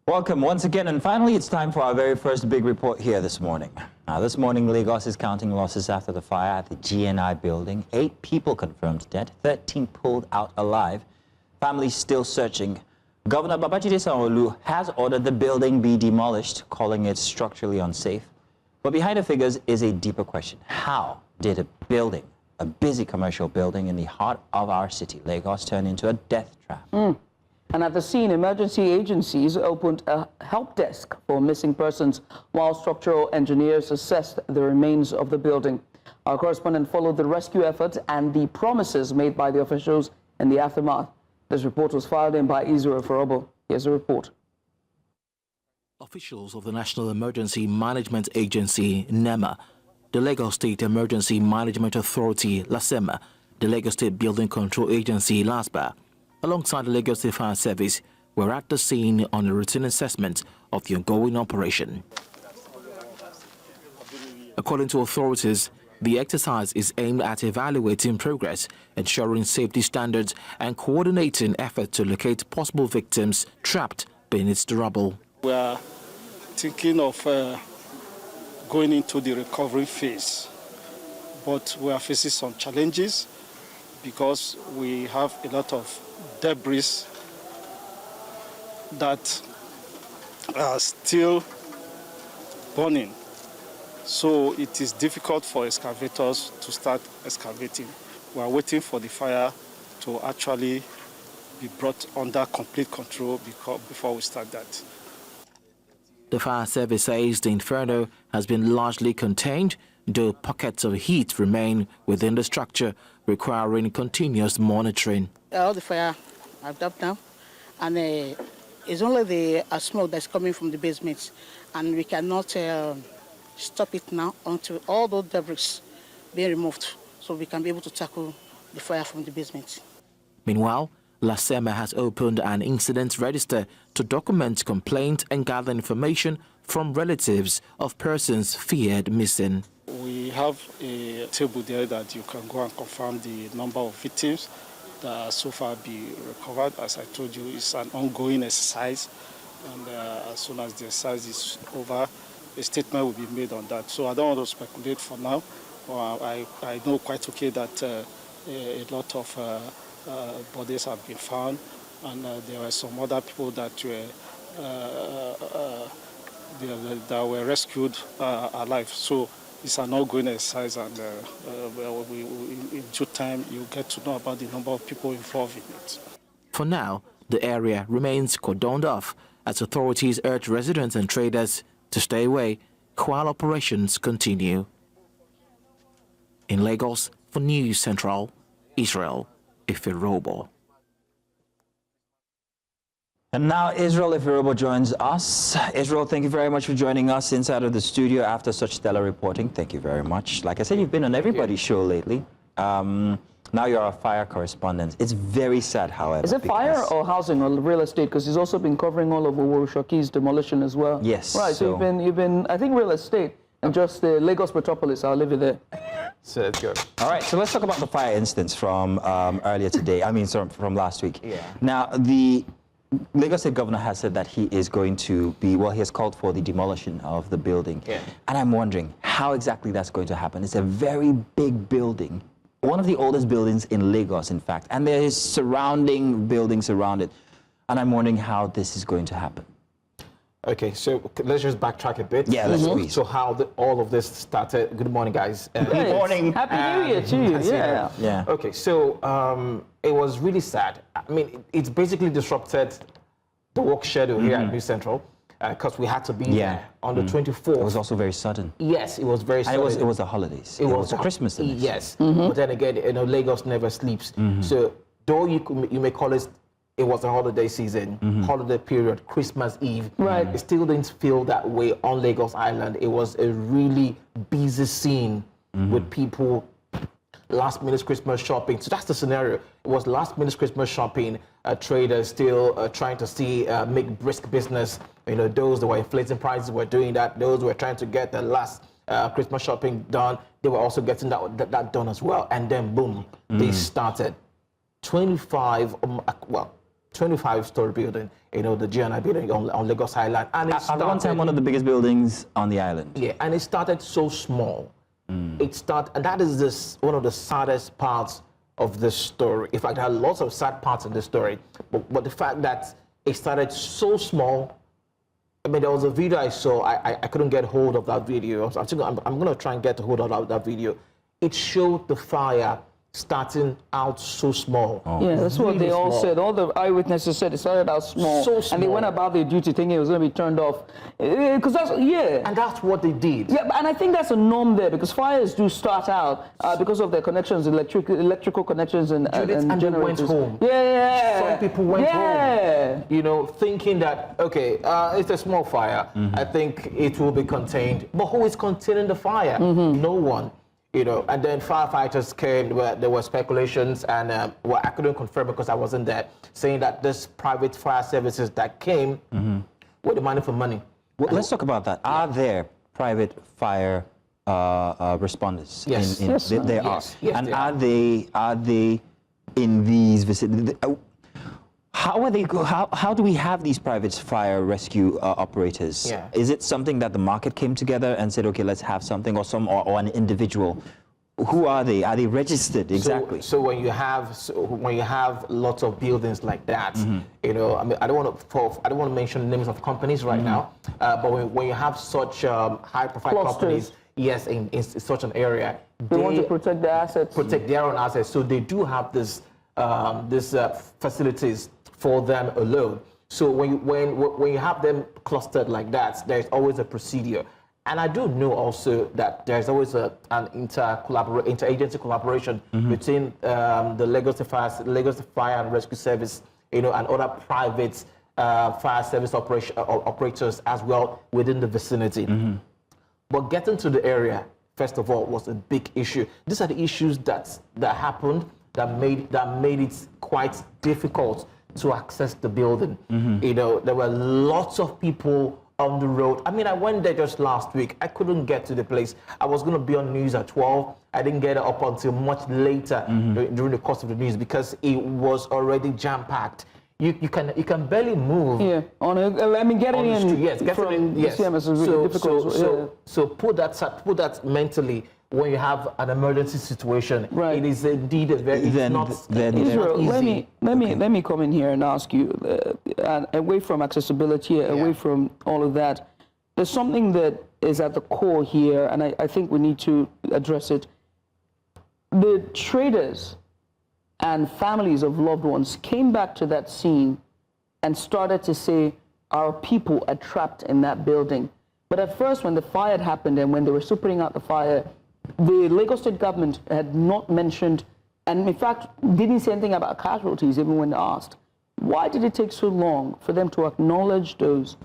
Welcome once again, and finally it's time for our very first big report here this morning. Now, this morning, Lagos is counting losses after the fire at the GNI Building. 8 people confirmed dead, 13 pulled out alive. Families still searching. Governor Babajide Sanwo-Olu has ordered the building be demolished, calling it structurally unsafe. But behind the figures is a deeper question. How did a building, a busy commercial building in the heart of our city, Lagos, turn into a death trap? And at the scene, emergency agencies opened a help desk for missing persons while structural engineers assessed the remains of the building. Our correspondent followed the rescue efforts and the promises made by the officials in the aftermath. This report was filed in by Israel Forobo. Here's a report. Officials of the National Emergency Management Agency, NEMA, the Lagos State Emergency Management Authority, LASEMA, the Lagos State Building Control Agency, LASBA, alongside the Lagos State Fire Service, were at the scene on a routine assessment of the ongoing operation. According to authorities, the exercise is aimed at evaluating progress, ensuring safety standards, and coordinating efforts to locate possible victims trapped beneath the rubble. We are thinking of going into the recovery phase, but we are facing some challenges because we have a lot of debris that are still burning. So it is difficult for excavators to start excavating. We are waiting for the fire to actually be brought under complete control before we start that. The fire service says the Inferno has been largely contained, though pockets of heat remain within the structure, requiring continuous monitoring. All the fire have dropped now, and it's only the smoke that's coming from the basement, and we cannot stop it now until all those debris be removed, so we can be able to tackle the fire from the basement. Meanwhile, LASEMA has opened an incident register to document complaints and gather information from relatives of persons feared missing. We have a table there that you can go and confirm the number of victims that so far be recovered. As I told you, it's an ongoing exercise, and as soon as the exercise is over, a statement will be made on that. So I don't want to speculate for now. I know quite okay that a lot of bodies have been found, and there were some other people that were rescued alive. So it's an ongoing exercise, and in due time you'll get to know about the number of people involved in it. For now, the area remains cordoned off as authorities urge residents and traders to stay away while operations continue. In Lagos, for News Central, Israel Ifirobo. And now Israel Ifirobo joins us. Israel, thank you very much for joining us inside of the studio after such stellar reporting. Thank you very much. Like I said, you've been on everybody's show lately. Now you're a fire correspondent. It's very sad, however. Is it fire or housing or real estate? Because he's also been covering all of Oworo-Shoki's demolition as well. Yes. Right, so you've been, I think, real estate and just the Lagos metropolis. I'll leave it there. So let's go. All right, so let's talk about the fire instance from earlier today. I mean, sorry, from last week. Yeah. Now, the Lagos State Governor has said that he is going to be, well, he has called for the demolition of the building. Yeah. And I'm wondering how exactly that's going to happen. It's a very big building, one of the oldest buildings in Lagos, in fact, and there is surrounding buildings around it. And I'm wondering how this is going to happen. Okay, so let's just backtrack a bit. Yeah, let's please. So how all of this started. Good morning, guys. Good morning. Happy New Year to you. Yeah. Yeah. Okay, so it was really sad. I mean, it's basically disrupted the work schedule here at News Central because we had to be there on the 24th. It was also very sudden. Yes, it was very sudden. And it was the holidays. It was Christmas. Yes, but then again, you know, Lagos never sleeps. So though you may call it was a holiday season, holiday period, Christmas Eve. Right. It still didn't feel that way on Lagos Island. It was a really busy scene with people, last minute Christmas shopping. So that's the scenario. It was last minute Christmas shopping, traders still trying to make brisk business. You know, those that were inflating prices were doing that. Those who were trying to get the last Christmas shopping done, they were also getting that done as well. And then boom, they started. 25, 25-story building, the GNI Building on Lagos Island. And At one time, one of the biggest buildings on the island. Yeah, and it started so small. And that is one of the saddest parts of the story. In fact, there are lots of sad parts in the story, but the fact that it started so small. I mean, there was a video I saw. I couldn't get hold of that video. So I'm going to try and get hold of that video. It showed the fire starting out so small. Yeah, that's what they all said. All the eyewitnesses said it started out small. So small. And they went about their duty thinking it was going to be turned off. Because And that's what they did. Yeah, and I think that's a norm there because fires do start out because of their connections, electrical connections and and they went generators. home. Yeah. Some people went home. Thinking that, okay, it's a small fire. I think it will be contained. But who is containing the fire? No one. And then firefighters came. There were speculations, and I couldn't confirm because I wasn't there, saying that this private fire services that came were demanding for money. Well, let's talk about that. Are there private fire responders? Yes. There are. Yes, and there are they in these vicinities? How do we have these private fire rescue operators? Yeah. Is it something that the market came together and said, okay, let's have something, or an individual? Who are they? Are they registered exactly? So when you have lots of buildings like that, I mean, I don't want to mention names of companies right now, but when you have such high-profile companies, yes, in such an area, they want to protect their assets. Protect their own assets. So they do have this facilities for them alone. So when you have them clustered like that, there's always a procedure. And I do know also that there's always an interagency collaboration between the Lagos Fire and Rescue Service, and other private fire service operators as well within the vicinity. But getting to the area, first of all, was a big issue. These are the issues that happened that made it quite difficult to access the building. There were lots of people on the road. I mean, I went there just last week. I couldn't get to the place. I was going to be on news at 12. I didn't get it up until much later during the course of the news because it was already jam-packed. You can barely move. Yeah, getting in. Yes, getting in. Yes. CMS is really difficult. So put that mentally. When you have an emergency situation, right. It is indeed a very Israel, let me come in here and ask you, away from accessibility, away from all of that, there's something that is at the core here, and I think we need to address it. The traders and families of loved ones came back to that scene and started to say, our people are trapped in that building. But at first, when the fire had happened and when they were still putting out the fire, the Lagos State government had not mentioned, and in fact, didn't say anything about casualties even when asked. Why did it take so long for them to acknowledge those?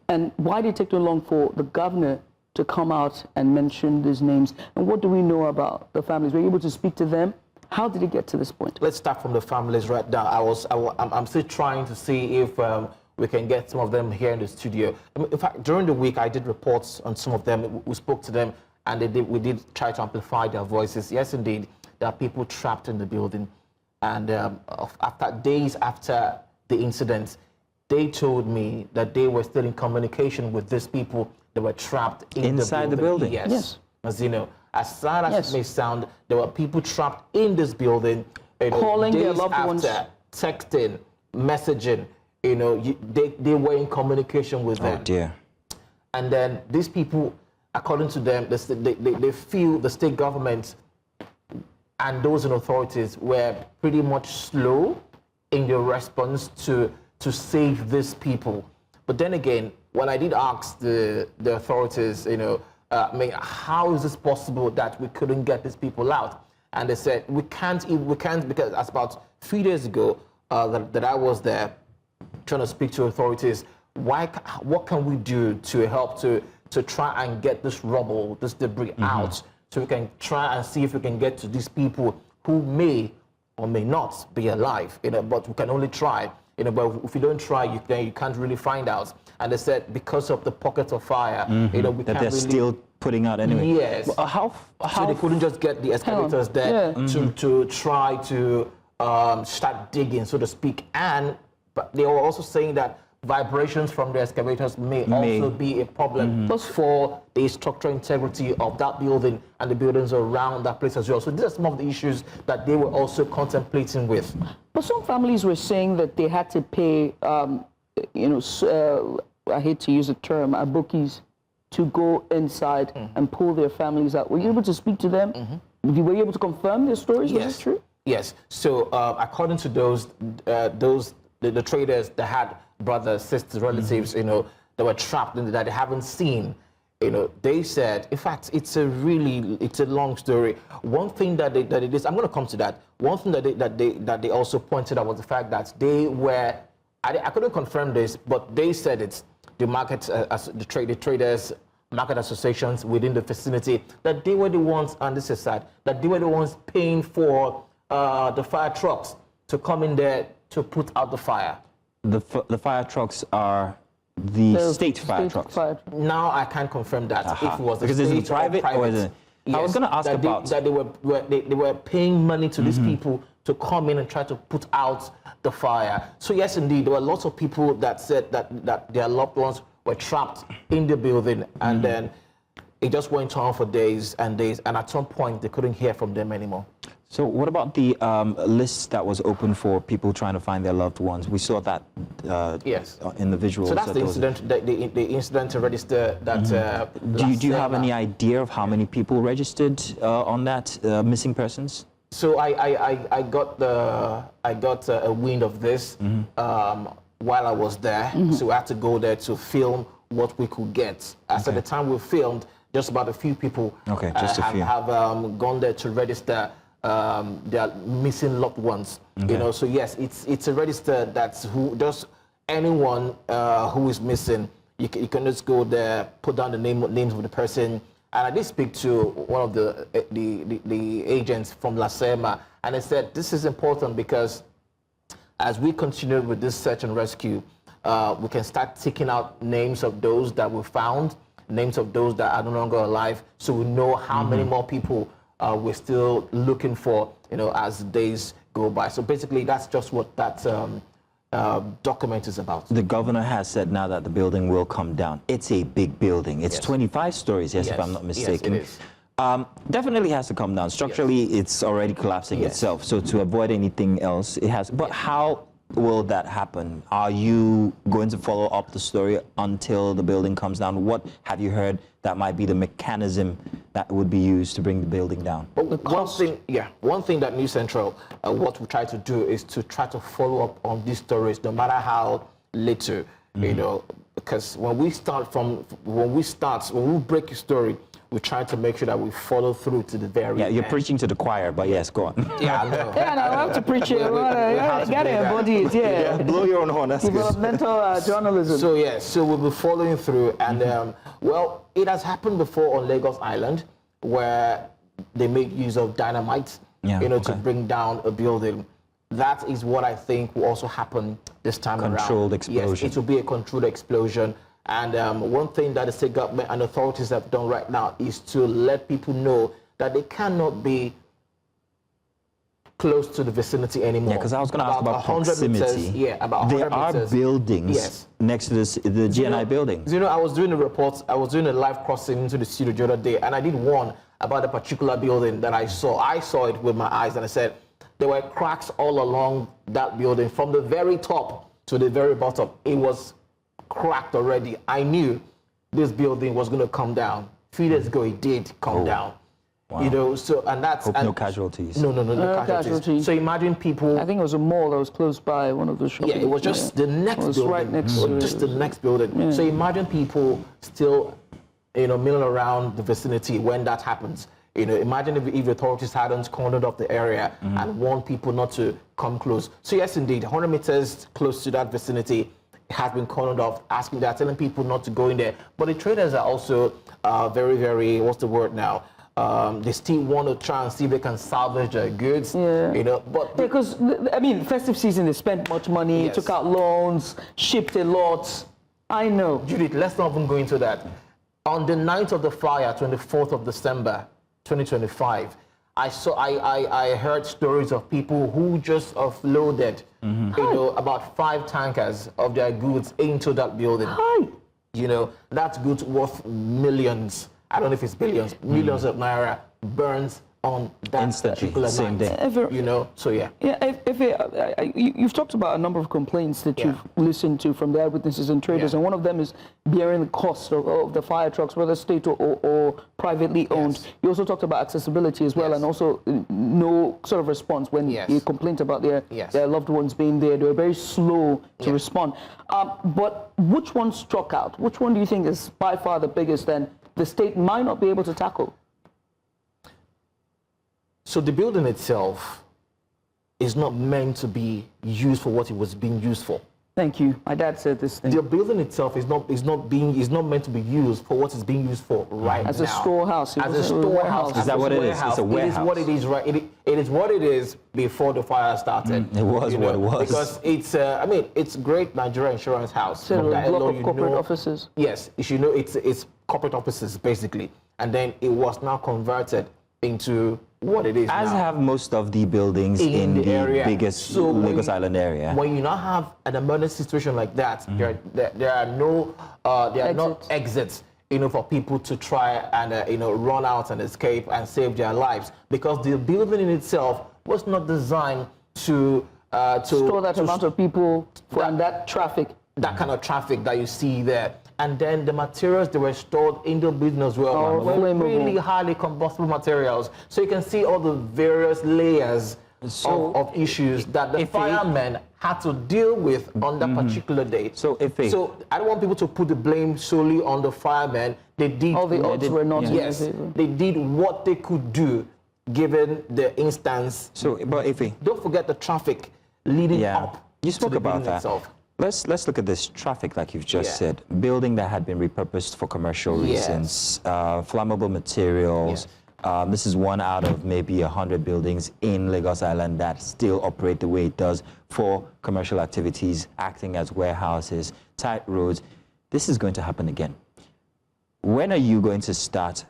And why did it take so long for the governor to come out and mention these names? And what do we know about the families? Were you able to speak to them? How did it get to this point? Let's start from the families right now. I'm still trying to see if we can get some of them here in the studio. In fact, during the week, I did reports on some of them. We spoke to them. And we did try to amplify their voices. Yes, indeed, there are people trapped in the building. And days after the incident, they told me that they were still in communication with these people that were trapped inside the building. Yes. As you know, as sad as it may sound, there were people trapped in this building. Calling their loved ones. Texting, messaging, they were in communication with them. Oh, dear. And then these people, according to them, they feel the state government and those in authorities were pretty much slow in their response to save these people. But then again, when I did ask the authorities, how is this possible that we couldn't get these people out? And they said, we can't because as about 3 days ago that I was there trying to speak to authorities, what can we do to help to try and get this rubble, this debris out, so we can try and see if we can get to these people who may or may not be alive, but we can only try, but if you don't try, you can't really find out. And they said because of the pockets of fire, we that can't they're really, still putting out anyway. Yes. How so they couldn't just get the excavators there to try to start digging, so to speak, and But they were also saying that vibrations from the excavators may also be a problem for the structural integrity of that building and the buildings around that place as well. So these are some of the issues that they were also contemplating with. But some families were saying that they had to pay, I hate to use the term, bookies to go inside and pull their families out. Were you able to speak to them? Were you able to confirm their stories? Yes. Was it true? Yes. So according to the traders that had brothers, sisters, relatives, that were trapped in that they haven't seen, they said, in fact, it's a long story. One thing that it is, I'm going to come to that. One thing that they also pointed out was the fact that they were, I couldn't confirm this, but they said it's the market, the traders, market associations within the vicinity, that they were the ones, and this is sad, that they were the ones paying for the fire trucks to come in there to put out the fire. The fire trucks are the state fire trucks. Now I can't confirm that if it was because state it's private or is it? Yes, I was going to ask about that they were paying money to these people to come in and try to put out the fire. So yes, indeed, there were lots of people that said that their loved ones were trapped in the building, and then it just went on for days and days, and at some point they couldn't hear from them anymore. So what about the list that was open for people trying to find their loved ones? We saw that yes. in the visuals. So that's the incident, the incident register that... Do you have any idea of how many people registered on that missing persons? So I got a wind of this while I was there. So we had to go there to film what we could get. At the time we filmed, just about a few people have gone there to register their missing loved ones. So yes, it's a register that's just anyone who is missing. You can just go there, put down the names of the person. And I did speak to one of the agents from Lasema, and they said this is important because as we continue with this search and rescue, we can start taking out names of those that were found, names of those that are no longer alive, so we know how many more people we're still looking for, as days go by. So basically, that's just what that document is about. The governor has said now that the building will come down. It's a big building. It's 25 stories, if I'm not mistaken. Yes, it is. Definitely has to come down. Structurally, it's already collapsing itself. So to avoid anything else, it has. But how will that happen? Are you going to follow up the story until the building comes down? What have you heard that might be the mechanism that would be used to bring the building down? One thing that News Central, what we try to do is to try to follow up on these stories, no matter how little, because when we break a story, we try to make sure that we follow through to the very end. You're preaching to the choir, but yes, go on. Yeah, I know. I have to preach it. You got to embody it, blow your own horn, that's developmental journalism. So we'll be following through, and well, it has happened before on Lagos Island, where they made use of dynamite, to bring down a building. That is what I think will also happen this time around. Controlled explosion. Yes, it will be a controlled explosion. And one thing that the state government and authorities have done right now is to let people know that they cannot be close to the vicinity anymore. Yeah, because I was going to ask about proximity. Meters, about 100 there are meters. Buildings next to the GNI building. I was doing a report. I was doing a live crossing into the studio the other day, and I did one about a particular building that I saw. I saw it with my eyes, and I said there were cracks all along that building from the very top to the very bottom. It was cracked already. I knew this building was going to come down. 3 days ago, it did come down. Wow. So and that's no casualties. No casualties. So imagine people. I think it was a mall that was close by one of the shops. Yeah, it was just the next building. Right next to just the next building. Yeah. So imagine people still, milling around the vicinity when that happens. Imagine if the authorities hadn't cornered off the area and warned people not to come close. So yes, indeed, 100 meters close to that vicinity has been cornered off, telling people not to go in there. But the traders are also very, very, what's the word now? They still want to try and see if they can salvage their goods. But because festive season, they spent much money, took out loans, shipped a lot. I know. Judith, let's not even go into that. On the night of the fire, 24th of December, 2025, I heard stories of people who just offloaded, about 5 tankers of their goods into that building. Hi. That's goods worth millions. I don't know if it's billions, millions of naira burns on that Instantly, particular same night. day. So yeah. Yeah, you've talked about a number of complaints that you've listened to from the eyewitnesses and traders, and one of them is bearing the cost of the fire trucks, whether state or privately owned. Yes. You also talked about accessibility as well, and also no sort of response when you complained about their loved ones being there. They were very slow to respond. But which one struck out? Which one do you think is by far the biggest and the state might not be able to tackle? So the building itself is not meant to be used for what it was being used for. Thank you. My dad said this thing. The building itself is not meant to be used for what it's being used for right now. As a storehouse. As a storehouse. Is that what it is? It's a warehouse. It is what it is, right? It is what it is before the fire started. It was what it was. Because it's, it's great Nigeria Insurance House. So a block of corporate offices. Yes, it's corporate offices basically, and then it was now converted into what it is As now. have most of the buildings in the area. biggest So Lagos Island area. When you now have an emergency situation like that, there are no exits, for people to try and run out and escape and save their lives, because the building in itself was not designed to store that amount of people and that traffic. That kind of traffic that you see there. And then the materials that were stored in the building as well were really highly combustible materials. So you can see all the various layers of issues that the firemen had to deal with on that particular day. So I don't want people to put the blame solely on the firemen. They did all the odds were not in their favor. They did what they could do given the instance. So, but don't forget the traffic leading up. You spoke to the about building that. Itself. Let's look at this traffic, like you've just said. Building that had been repurposed for commercial reasons, flammable materials. This is one out of maybe 100 buildings in Lagos Island that still operate the way it does for commercial activities, acting as warehouses, tight roads. This is going to happen again. When are you going to start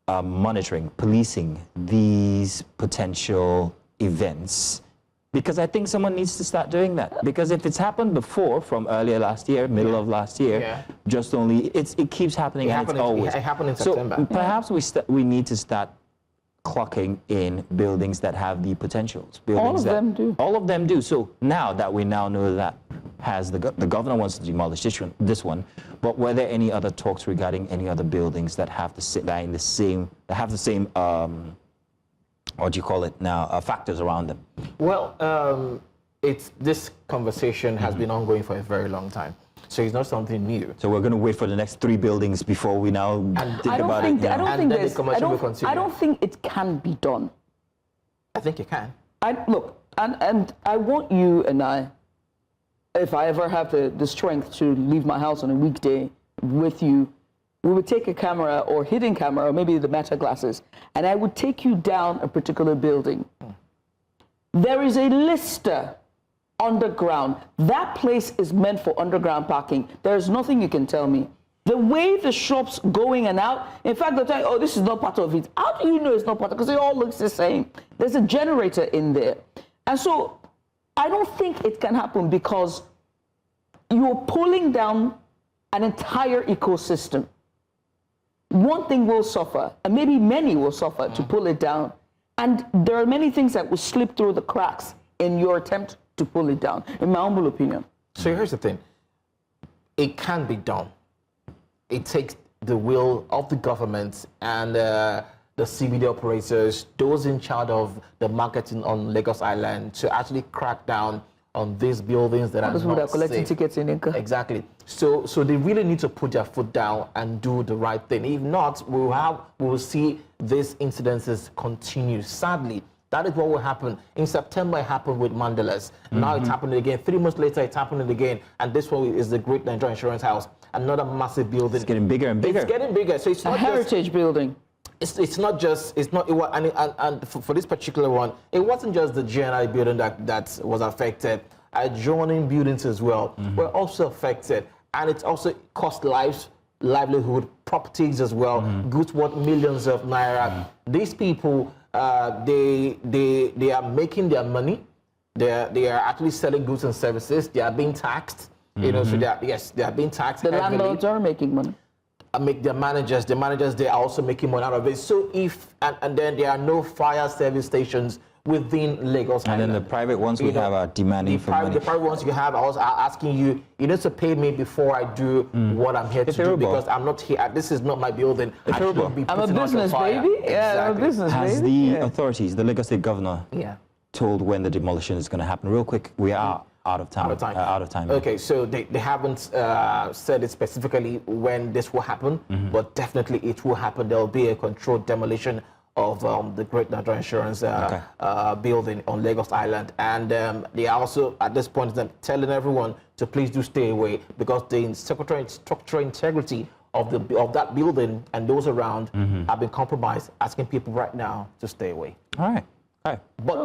monitoring, policing these potential events? Because I think someone needs to start doing that. Because if it's happened before, from earlier last year, middle of last year, just only, it keeps happening, and it's always. It happened in September. So perhaps we need to start clocking in buildings that have the potentials. All of them do. All of them do. So now that we now know that the governor wants to demolish this one, but were there any other talks regarding any other buildings that have the same what do you call it now, factors around them? Well, this conversation has been ongoing for a very long time, so it's not something new. So we're going to wait for the next 3 buildings before we now think about it. I don't think it can be done. I think it can. And I want you and I, if I ever have the strength to leave my house on a weekday with you, we would take a camera or hidden camera, or maybe the meta glasses, and I would take you down a particular building. There is a lister underground. That place is meant for underground parking. There's nothing you can tell me. The way the shops going and out, in fact, they're telling, oh, this is not part of it. How do you know it's not part of it? Because it all looks the same. There's a generator in there. And so I don't think it can happen, because you're pulling down an entire ecosystem. One thing will suffer, and maybe many will suffer to pull it down. And there are many things that will slip through the cracks in your attempt to pull it down, in my humble opinion. So here's the thing. It can be done. It takes the will of the government and the CBD operators, those in charge of the marketing on Lagos Island, to actually crack down on these buildings that are not collecting safe. Tickets in Inca. Exactly. So they really need to put their foot down and do the right thing. If not, we will see these incidences continue. Sadly, that is what will happen. In September, it happened with Mandelas. Now it's happening again. 3 months later, it's happening again. And this one is the Great Nigeria Insurance House, another massive building. It's getting bigger and bigger. It's getting bigger. So it's not a heritage building. It's not just, and for this particular one, it wasn't just the GNI building that was affected. Adjoining buildings as well were also affected. And it also cost lives livelihood, properties as well, goods worth millions of naira. These people, they are making their money. They are actually selling goods and services. They are being taxed. You know, so they are being taxed. The heavily. landlords are making money. Make the managers they are also making money out of it. So if and then there are no fire service stations within Lagos And Island. then the private ones we have are demanding for money. The private ones you have, I was asking you, you need to pay me before I do what I'm here to do, because I'm not here. This is not my building. I shouldn't be I'm a putting out business, fire. baby. Yeah, I'm a Exactly. business, Has baby. the authorities, the Lagos State governor, told when the demolition is going to happen? Real quick, we are out of time. Out of time. Okay, so they haven't said it specifically when this will happen, but definitely it will happen. There will be a controlled demolition of the Great Nigeria Insurance building on Lagos Island. And they are also, at this point, telling everyone to please do stay away, because the structural integrity of that building and those around have been compromised, asking people right now to stay away. All right. All right. But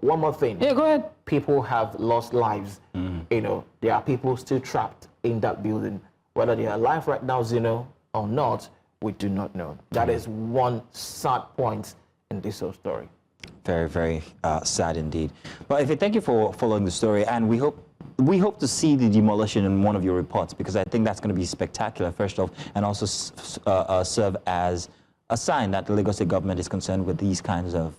one more thing. Yeah, go ahead. People have lost lives. You know, there are people still trapped in that building. Whether they are alive right now, Zeno, or not, we do not know. That is one sad point in this whole story. Very, very sad indeed. But Ife, thank you for following the story, and we hope to see the demolition in one of your reports, because I think that's going to be spectacular, first off, and also serve as a sign that the Lagos State government is concerned with these kinds of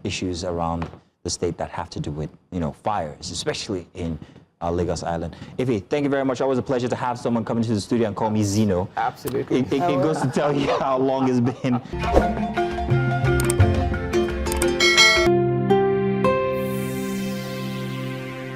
issues around the state that have to do with, you know, fires, especially in Lagos Island. Ife, thank you very much. Always a pleasure to have someone come into the studio and call me Zeno. Absolutely. It goes to tell you how long it's been.